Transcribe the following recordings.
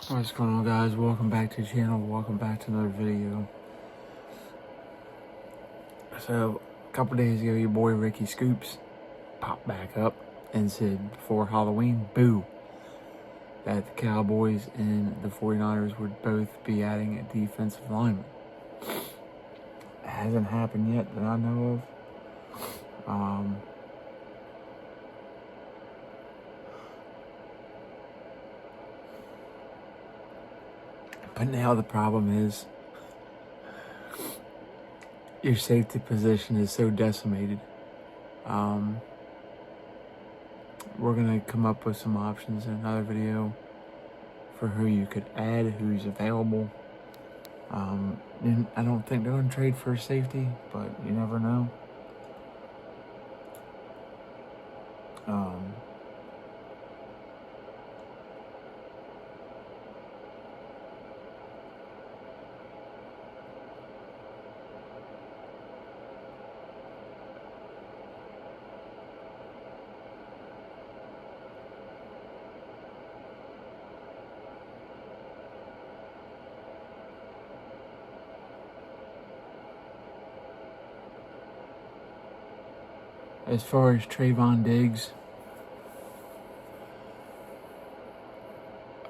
What's going on, guys? Welcome back to the channel. Welcome back to another video. So, a couple days ago, your boy Ricky Scoops popped back up and said before Halloween, boo, that the Cowboys and the 49ers would both be adding a defensive lineman. It hasn't happened yet that I know of. But now the problem is your safety position is so decimated. We're going to come up with some options in another video for who you could add, who's available. And I don't think they're going to trade for safety, but you never know. As far as Trayvon Diggs,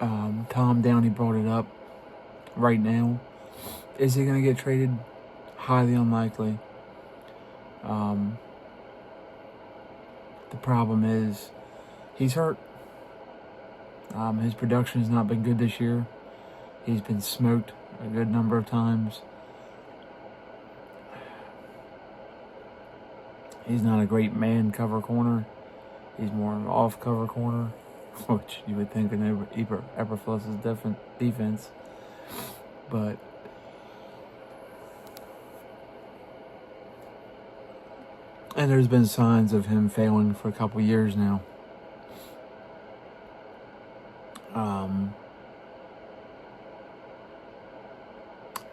Tom Downey brought it up right now. Is he going to get traded? Highly unlikely. The problem is he's hurt. His production has not been good this year. He's been smoked a good number of times. He's not a great man cover corner. He's more of an off cover corner, which you would think in Eberflus's defense. But and there's been signs of him failing for a couple years now.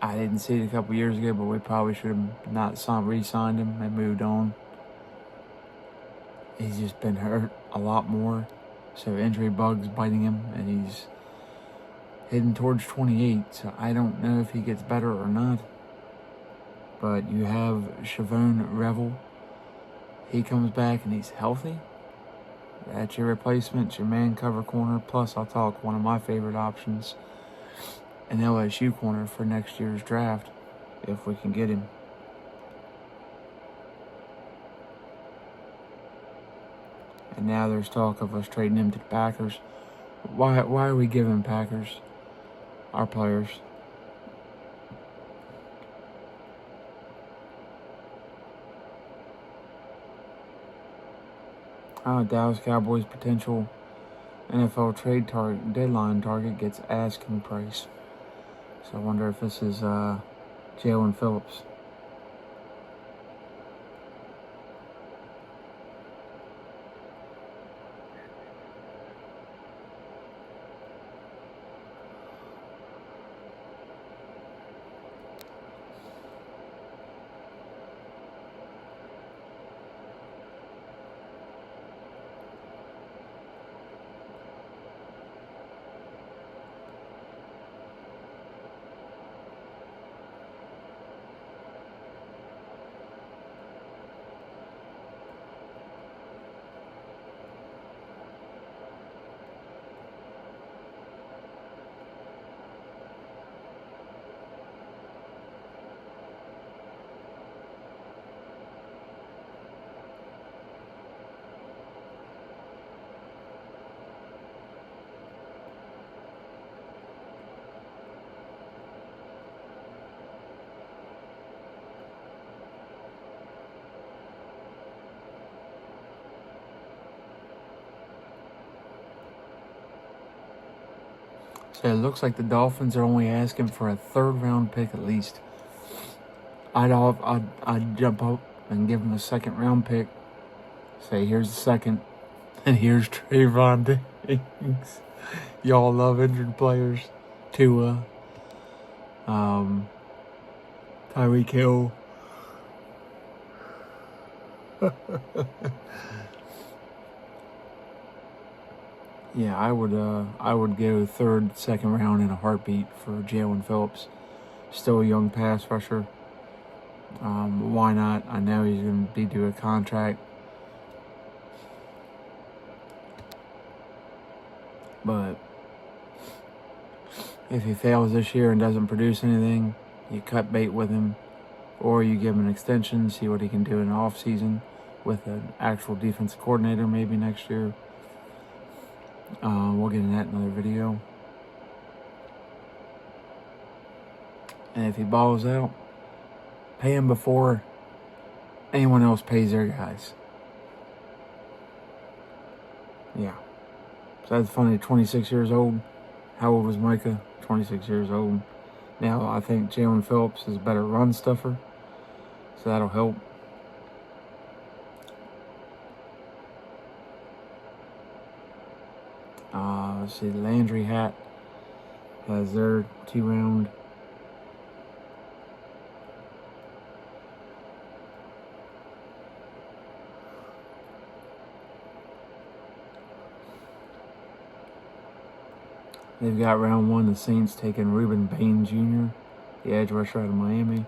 I didn't see it a couple years ago, but we probably should have not re-signed him and moved on. He's just been hurt a lot more, so injury bugs biting him, and he's heading towards 28, so I don't know if he gets better or not. But you have Chavon Revel. He comes back and he's healthy. That's your replacement, your man cover corner. Plus, I'll talk one of my favorite options, an LSU corner for next year's draft, if we can get him. And now there's talk of us trading him to the Packers. Why are we giving Packers our players? Dallas Cowboys potential NFL trade deadline target gets asking price. So I wonder if this is Jalen Phillips. So it looks like the Dolphins are only asking for a third-round pick at least. I'd jump up and give them a second-round pick. Say, here's the second, and here's Trayvon Diggs. Y'all love injured players. Tua, Tyreek Hill. Yeah, I would go third, second round in a heartbeat for Jalen Phillips. Still a young pass rusher. Why not? I know he's going to be due a contract. But if he fails this year and doesn't produce anything, you cut bait with him, or you give him an extension, see what he can do in the offseason with an actual defensive coordinator maybe next year. We'll get into that in another video. And if he balls out, pay him before anyone else pays their guys. Yeah. So that's funny, 26 years old. How old was Micah? 26 years old. Now, I think Jalen Phillips is a better run stuffer, so that'll help. Let's see, the Landry hat has their 2-round. They've got round 1, the Saints taking Reuben Bain Jr., the edge rusher out of Miami.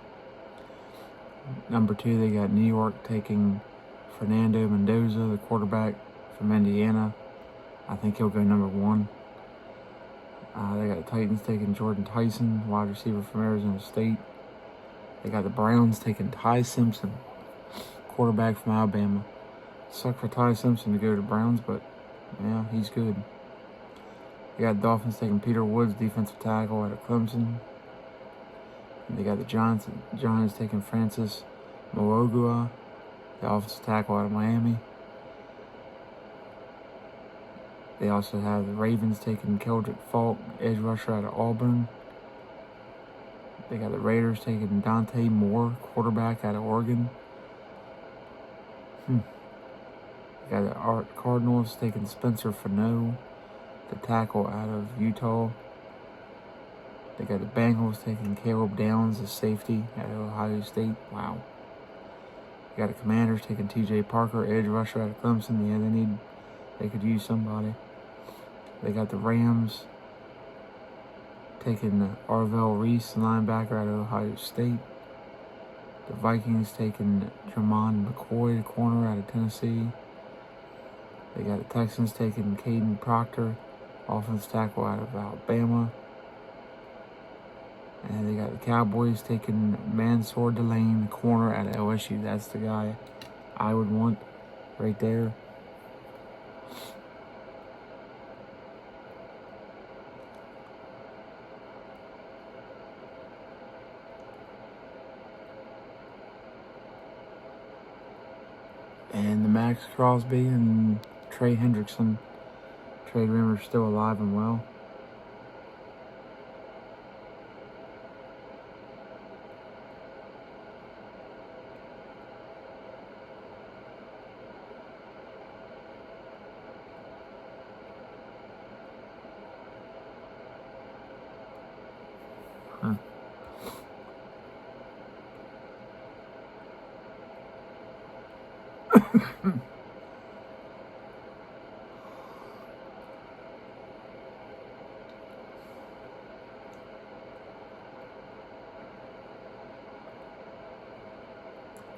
Number 2, they got New York taking Fernando Mendoza, the quarterback from Indiana. I think he'll go number 1. They got the Titans taking Jordan Tyson, wide receiver from Arizona State. They got the Browns taking Ty Simpson, quarterback from Alabama. Sucked for Ty Simpson to go to Browns, but yeah, he's good. They got the Dolphins taking Peter Woods, defensive tackle out of Clemson. And they got the Giants taking Francis Morogua, the offensive tackle out of Miami. They also have the Ravens taking Keldrick Falk, edge rusher out of Auburn. They got the Raiders taking Dante Moore, quarterback out of Oregon. They got the Cardinals taking Spencer Fano, the tackle out of Utah. They got the Bengals taking Caleb Downs, the safety out of Ohio State. Wow. They got the Commanders taking TJ Parker, edge rusher out of Clemson. Yeah, they could use somebody. They got the Rams taking Arvell Reese, linebacker out of Ohio State. The Vikings taking Jermon McCoy, the corner out of Tennessee. They got the Texans taking Caden Proctor, offensive tackle out of Alabama. And they got the Cowboys taking Mansour Delane, the corner out of LSU. That's the guy I would want right there. And the Max Crosby and Trey Hendrickson trade rumors still alive and well.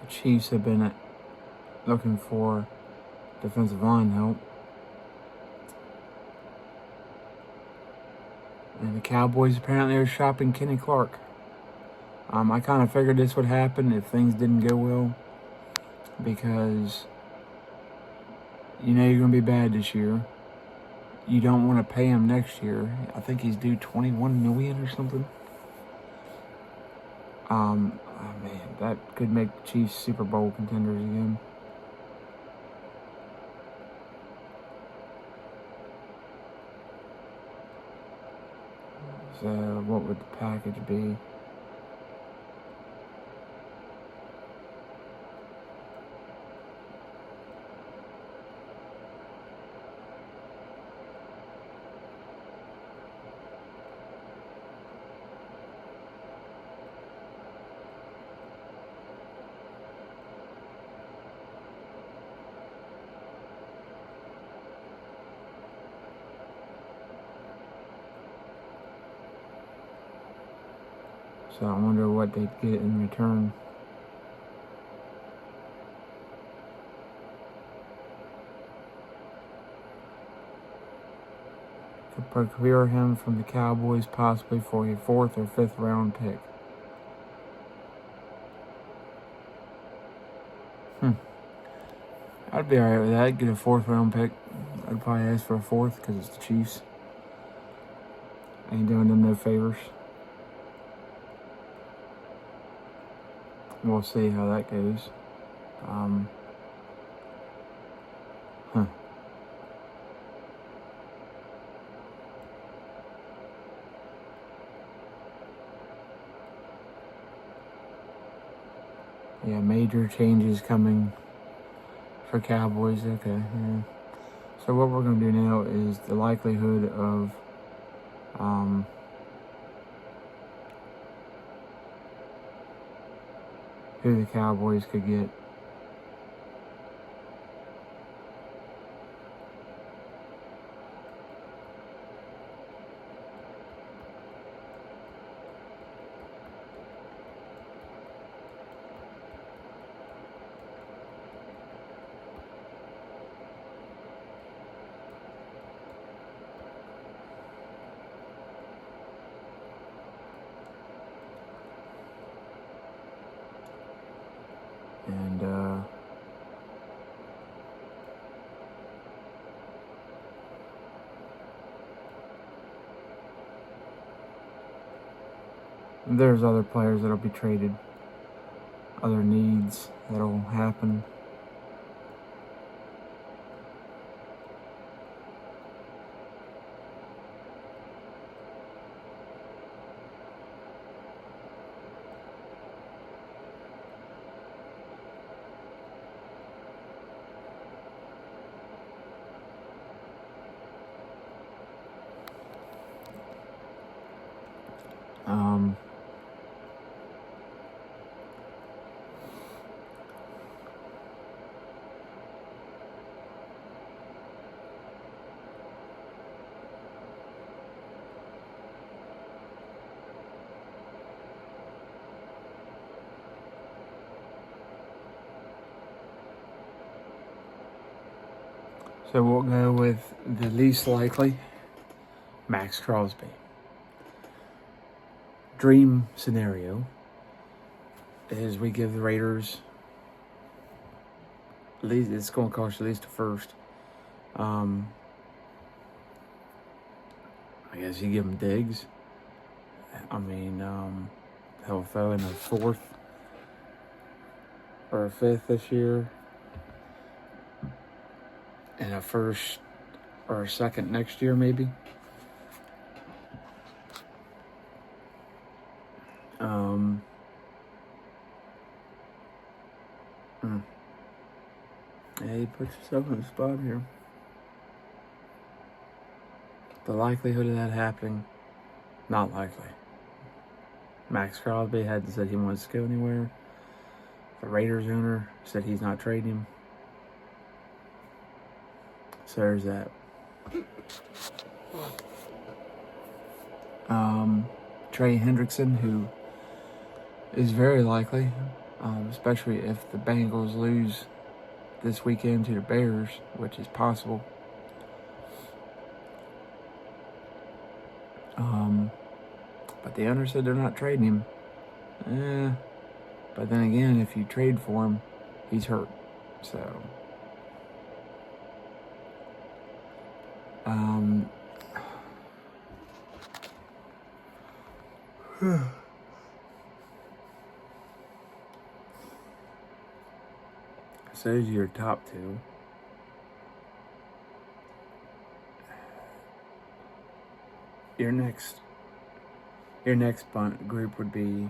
The Chiefs have been looking for defensive line help. And the Cowboys apparently are shopping Kenny Clark. I kind of figured this would happen if things didn't go well, because you know you're going to be bad this year. You don't want to pay him next year. I think he's due $21 million or something. Oh man, that could make the Chiefs Super Bowl contenders again. So what would the package be? So I wonder what they'd get in return. To procure him from the Cowboys possibly for a 4th or 5th round pick. I'd be alright with that. Get a 4th round pick. I'd probably ask for a 4th because it's the Chiefs. Ain't doing them no favors. We'll see how that goes. Yeah, major changes coming for Cowboys. Okay, yeah. So what we're going to do now is the likelihood of who the Cowboys could get. And there's other players that'll be traded, other needs that'll happen. So we'll go with the least likely, Max Crosby. Dream scenario is we give the Raiders, at least it's going to cost at least a first. I guess you give them Diggs. I mean, they'll throw in a 4th or a 5th this year, and a 1st or a 2nd next year, maybe. Yeah, you put yourself in a spot here. The likelihood of that happening, not likely. Max Crosby hadn't said he wants to go anywhere. The Raiders owner said he's not trading him. So there's that. Trey Hendrickson, who is very likely, especially if the Bengals lose this weekend to the Bears, which is possible. But the owner said they're not trading him. But then again, if you trade for him, he's hurt. So, so those are your top 2. Your next group would be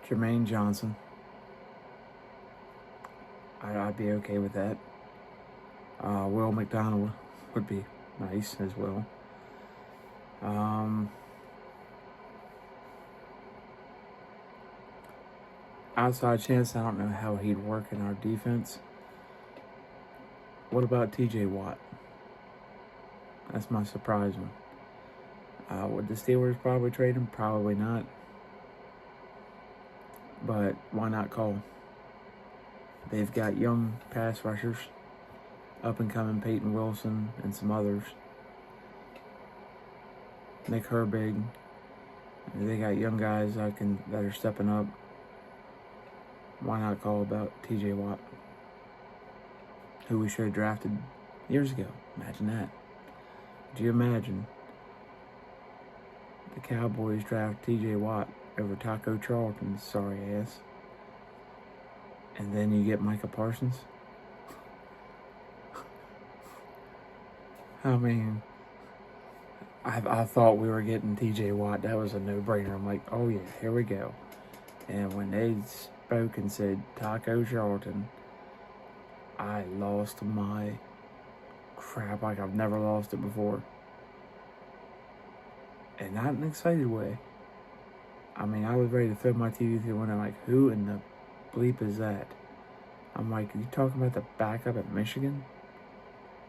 Jermaine Johnson. I'd be okay with that. Will McDonald would be nice as well. Outside chance, I don't know how he'd work in our defense. What about TJ Watt? That's my surprise one. Would the Steelers probably trade him? Probably not. But why not Cole? They've got young pass rushers, up and coming Peyton Wilson and some others. Nick Herbig. They got young guys that are stepping up. Why not call about TJ Watt, who we should have drafted years ago? Imagine that. Could you imagine the Cowboys draft TJ Watt over Taco Charlton's sorry ass, and then you get Micah Parsons? I mean, I thought we were getting TJ Watt. That was a no-brainer. I'm like, oh yeah, here we go. And when they spoke and said Taco Charlton, I lost my crap like I've never lost it before. And not in an excited way. I mean, I was ready to throw my TV through the window. I'm like, who in the bleep is that? I'm like, are you talking about the backup at Michigan?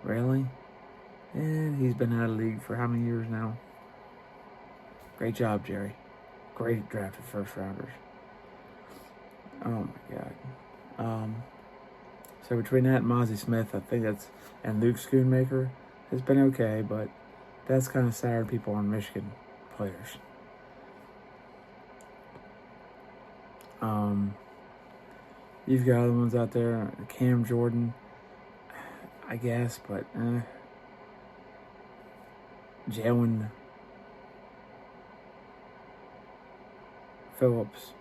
Really? And he's been out of the league for how many years now? Great job, Jerry. Great at drafted first rounders. Oh my God. So between that and Mozzie Smith, I think and Luke Schoonmaker has been okay, but that's kind of soured people on Michigan players. You've got other ones out there, Cam Jordan, I guess, but Jalen Phillips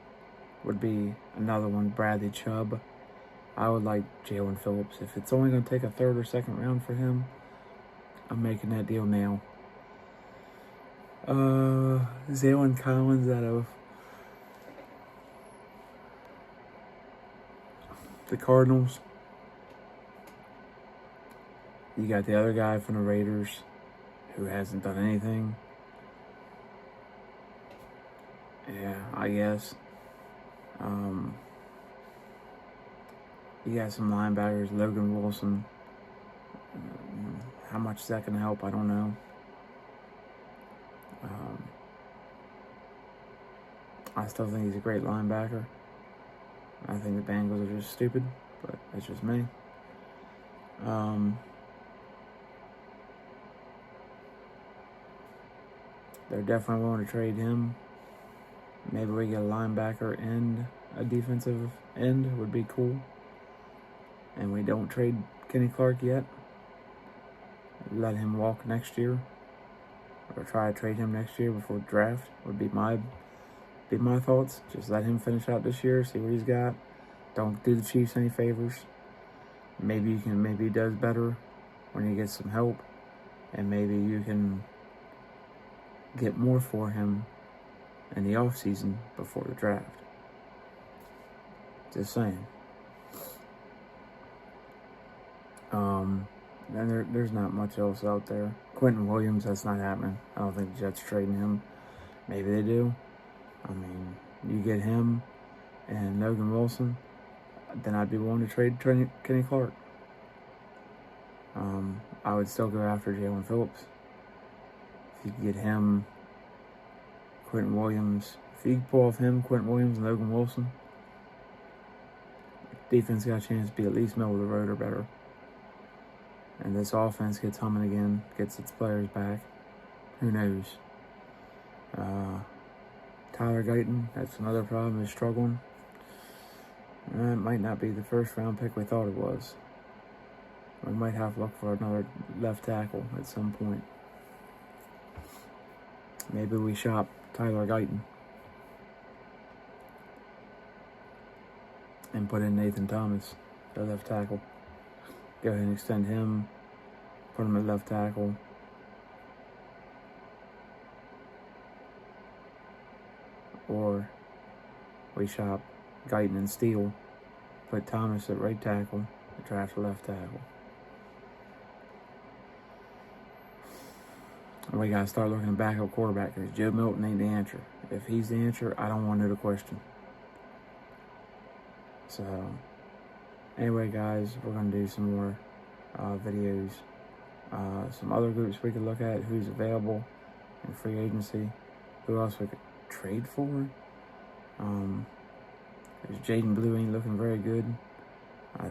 would be another one. Bradley Chubb. I would like Jalen Phillips. If it's only going to take a third or second round for him, I'm making that deal now. Zaylen Collins out of the Cardinals. You got the other guy from the Raiders who hasn't done anything. Yeah, I guess. You got some linebackers, Logan Wilson. How much is that going to help? I don't know. I still think he's a great linebacker. I think the Bengals are just stupid, but that's just me. They're definitely willing to trade him. Maybe we get a linebacker and a defensive end would be cool. And we don't trade Kenny Clark yet. Let him walk next year. Or try to trade him next year before the draft would be my thoughts. Just let him finish out this year, see what he's got. Don't do the Chiefs any favors. Maybe he does better when he gets some help. And maybe you can get more for him in the offseason before the draft. Just saying. Then there's not much else out there. Quentin Williams, that's not happening. I don't think the Jets are trading him. Maybe they do. I mean, you get him and Logan Wilson, then I'd be willing to trade Kenny Clark. I would still go after Jalen Phillips. If you could get him, Quentin Williams. If you could pull off him, Quentin Williams, and Logan Wilson, defense got a chance to be at least middle of the road or better. And this offense gets humming again, gets its players back. Who knows? Tyler Guyton, that's another problem, is struggling. It might not be the first round pick we thought it was. We might have to look for another left tackle at some point. Maybe we shop Tyler Guyton and put in Nathan Thomas, the left tackle. Go ahead and extend him, put him at left tackle. Or we shop Guyton and Steele, put Thomas at right tackle, and draft a left tackle. And we got to start looking at backup quarterback because Joe Milton ain't the answer. If he's the answer, I don't want to know the question. So, anyway, guys, we're going to do some more videos Some other groups we could look at, who's available in free agency, who else we could trade for. Jaden Blue ain't looking very good.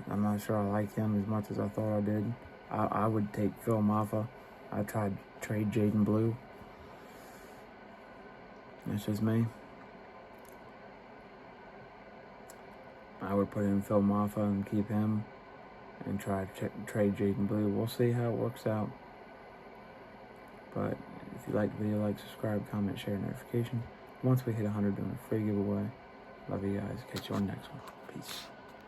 I'm not sure I like him as much as I thought I did. I would take Phil Maffa. I tried to trade Jaden Blue. That's just me. I would put in Phil Maffa and keep him and try to trade Jaden Blue. We'll see how it works out. But if you like the video, like, subscribe, comment, share, notification. Once we hit 100, doing a free giveaway. Love you guys. Catch you on the next one. Peace.